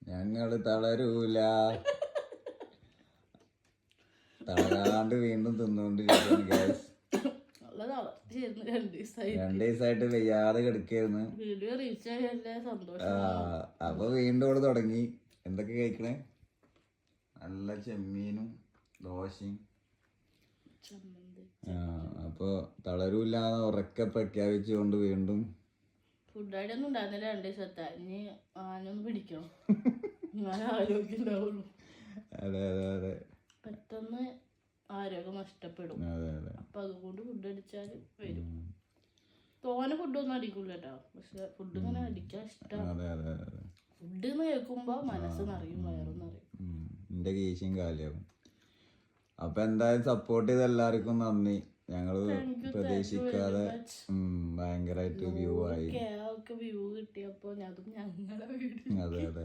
ഞങ്ങള് തളരൂല, തളരാണ്ട് വീണ്ടും തിന്നുകൊണ്ടിരിക്കുകയാണ് ഗൈസ്. 2 ദിവസമായിട്ട് വയ്യാതെ കിടക്കായിരുന്നു. അപ്പൊ വീണ്ടും ഇവിടെ തുടങ്ങി. എന്തൊക്കെ കഴിക്കണേ? നല്ല ചെമ്മീനും ദോശയും. അപ്പൊ തളരൂല്ലാന്ന് ഉറക്കെ പ്രഖ്യാപിച്ചുകൊണ്ട് വീണ്ടും ഫുഡ് ഐഡിയൊന്നും ഉണ്ടായിരുന്നില്ല 2 ദിവസത്തെ. ഇനി ആനൊന്നും പിടിക്കണം, എന്നാലും ആരോഗ്യം ഉണ്ടാവുള്ളൂ. അതെ അതെ അതെ, പെട്ടെന്ന് ആരോഗ്യം നഷ്ടപ്പെടും. അപ്പൊ അതുകൊണ്ട് ഫുഡ് അടിച്ചാല് വരും. തോനെ ഫുഡൊന്നും അടിക്കൂല കേട്ടോ, പക്ഷെ ഫുഡ് ഇങ്ങനെ അടിക്കാൻ ഇഷ്ടമാണ്. ഫുഡ് കേൾക്കുമ്പോ മനസ്സ് നിറയും, വയറും നിറയും, എന്റെ കീശയും കാലിയാവും. അപ്പൊ എന്തായാലും സപ്പോർട്ട് ചെയ്ത എല്ലാവർക്കും നന്ദി. ഞങ്ങള് പ്രതീക്ഷിക്കാതെ ഭയങ്കരമായിട്ട് വ്യൂ ആയി. വ്യൂ കിട്ടിയപ്പോ അതും ഞങ്ങളെ വീട്. അതെ അതെ.